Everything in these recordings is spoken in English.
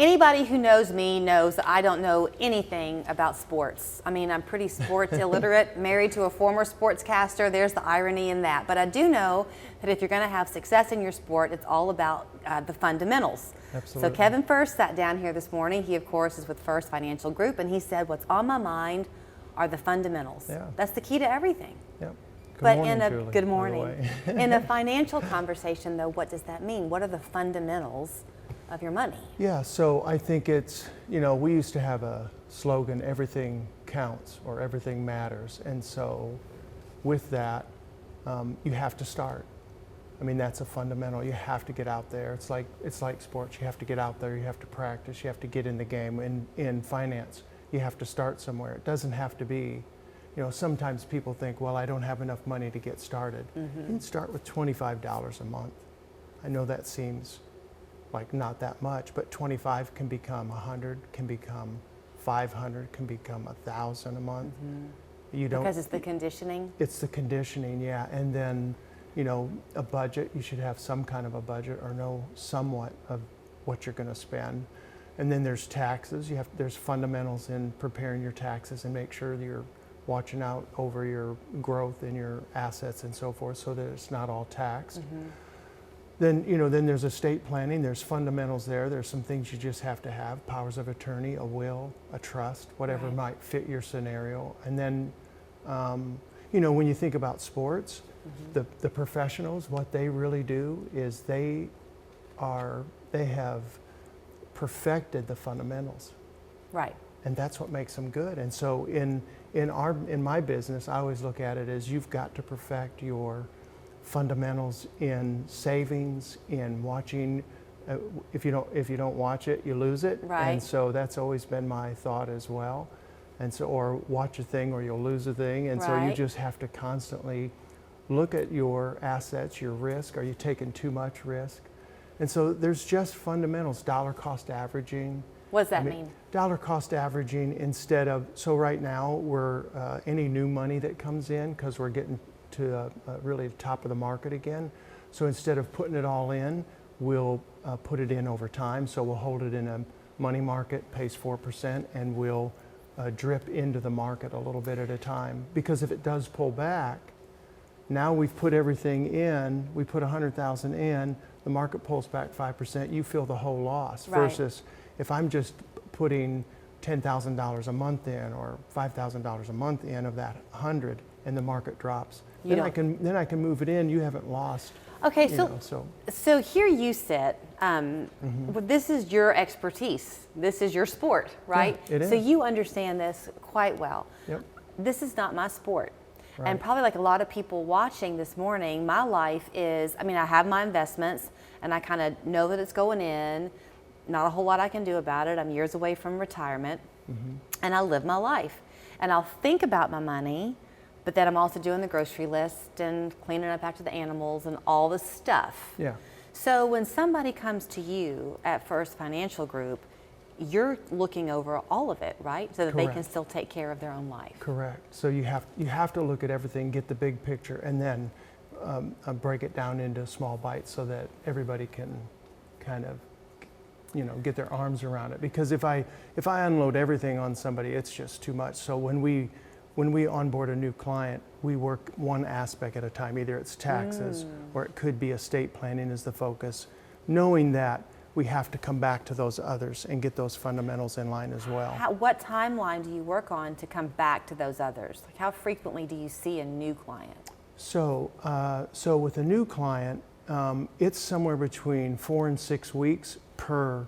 Anybody who knows me knows that I don't know anything about sports. I mean, I'm pretty sports illiterate, married to a former sportscaster. There's the irony in that. But I do know that if you're going to have success in your sport, it's all about the fundamentals. Absolutely. So Kevin Fuerst sat down here this morning. He, of course, is with Fuerst Financial Group, and he said, what's on my mind are the fundamentals. Yeah. That's the key to everything. Yep. But morning, in a Julie, good by the morning. way. In a financial conversation, though, what does that mean? What are the fundamentals of your money? Yeah, so I think it's, we used to have a slogan, everything counts or everything matters. And so with that, you have to start. I mean, that's a fundamental. You have to get out there. It's like sports. You have to get out there. You have to practice. You have to get in the game. In finance, you have to start somewhere. It doesn't have to be, sometimes people think, well, I don't have enough money to get started. Mm-hmm. You can start with $25 a month. I know that seems like not that much, but 25 can become 100, can become 500, can become 1,000 a month. Mm-hmm. You don't, because it's the conditioning? It's the conditioning, yeah. And then, a budget, you should have some kind of a budget or know somewhat of what you're going to spend. And then there's taxes. There's fundamentals in preparing your taxes and make sure that you're watching out over your growth in your assets and so forth so that it's not all taxed. Mm-hmm. Then there's estate planning, there's fundamentals there, there's some things you just have to have, powers of attorney, a will, a trust, whatever Right. might fit your scenario. And then, when you think about sports, Mm-hmm. the professionals, what they really do is they have perfected the fundamentals. Right. And that's what makes them good. And so in my business, I always look at it as you've got to perfect your fundamentals in savings, in watching. If you don't watch it, you lose it. Right. And so that's always been my thought as well. And so, or watch a thing or you'll lose a thing. And so you Right. just have to constantly look at your assets, your risk. Are you taking too much risk? And so there's just fundamentals, dollar cost averaging. What does that mean? Dollar cost averaging instead of, so right now we're, any new money that comes in, because we're getting to really the top of the market again. So instead of putting it all in, we'll put it in over time. So we'll hold it in a money market, pays 4%, and we'll drip into the market a little bit at a time. Because if it does pull back, now we've put everything in, we put 100,000 in, the market pulls back 5%, you feel the whole loss. Right. Versus if I'm just putting $10,000 a month in or $5,000 a month in of that 100 and the market drops, then I can move it in, you haven't lost. Okay, so here you sit. Well, this is your expertise. This is your sport, right? Yeah, it is. So you understand this quite well. Yep. This is not my sport. Right. And probably like a lot of people watching this morning, my life is, I have my investments and I kind of know that it's going in. Not a whole lot I can do about it. I'm years away from retirement. Mm-hmm. And I live my life. And I'll think about my money, but then I'm also doing the grocery list and cleaning up after the animals and all the stuff. Yeah. So when somebody comes to you at Fuerst Financial Group, you're looking over all of it, right? So that they can Correct. still take care of their own life. Correct. So you have to look at everything, get the big picture, and then break it down into small bites so that everybody can kind of, get their arms around it. Because if I unload everything on somebody, it's just too much. So when we onboard a new client, we work one aspect at a time. Either it's taxes or it could be estate planning is the focus, knowing that we have to come back to those others and get those fundamentals in line as well. What timeline do you work on to come back to those others? Like how frequently do you see a new client? So with a new client, it's somewhere between 4 and 6 weeks per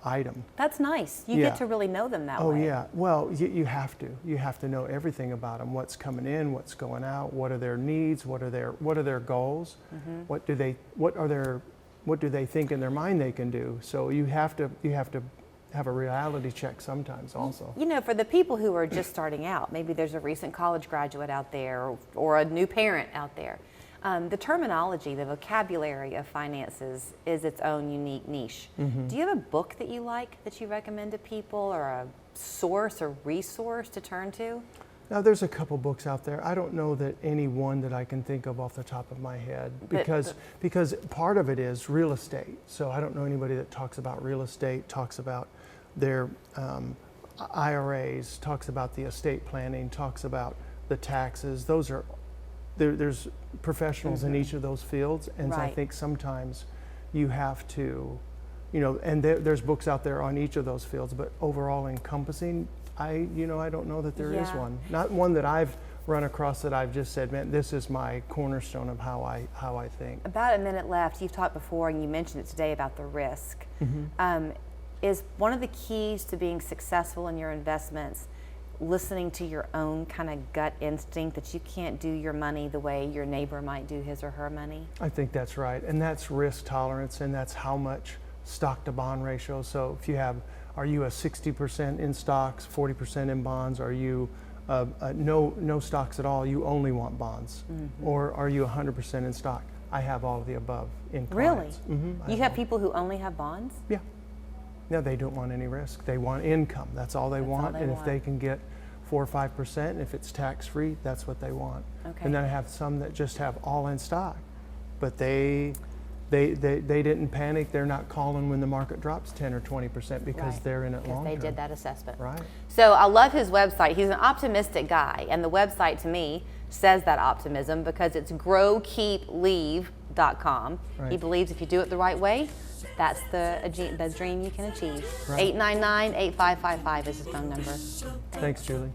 item. That's nice. You Yeah. get to really know them that way. Oh yeah. Well, you have to. You have to know everything about them. What's coming in, what's going out, what are their needs, what are their goals, what do they think in their mind they can do. So you have to have a reality check sometimes also. For the people who are just starting out, maybe there's a recent college graduate out there or a new parent out there. The terminology, the vocabulary of finances is its own unique niche. Do you have a book that you like that you recommend to people, or a source or resource to turn to? Now there's a couple books out there. I don't know that any one that I can think of off the top of my head, because part of it is real estate. So I don't know anybody that talks about real estate, talks about their IRAs, talks about the estate planning, talks about the taxes. Those are, there's professionals in each of those fields, and I Right. think sometimes you have to, you know, and there's books out there on each of those fields, but overall encompassing, I don't know that there is Yeah. one. Not one that I've run across that I've just said, man, this is my cornerstone of how I think. About a minute left. You've talked before, and you mentioned it today about the risk. Is one of the keys to being successful in your investments listening to your own kind of gut instinct that you can't do your money the way your neighbor might do his or her money? I think that's right, and that's risk tolerance, and that's how much stock to bond ratio. So if you have, are you a 60% in stocks, 40% in bonds? Are you no stocks at all, you only want bonds? Or are you 100% in stock? I have all of the above in Really? clients. You have people who only have bonds? Yeah. No, they don't want any risk. They want income. That's all they That's all want. they And if want. they can get 4 or 5%, if it's tax-free, that's what they want. Okay. And then I have some that just have all in stock, but they didn't panic. They're not calling when the market drops 10 or 20% because Right. they're in it Because long they term. did that assessment. Right. So I love his website. He's an optimistic guy, and the website to me says that optimism because it's growkeepleave.com. He Right. believes if you do it the right way, that's the dream you can achieve. Right. 899-8555 is his phone number. Thanks, Julie.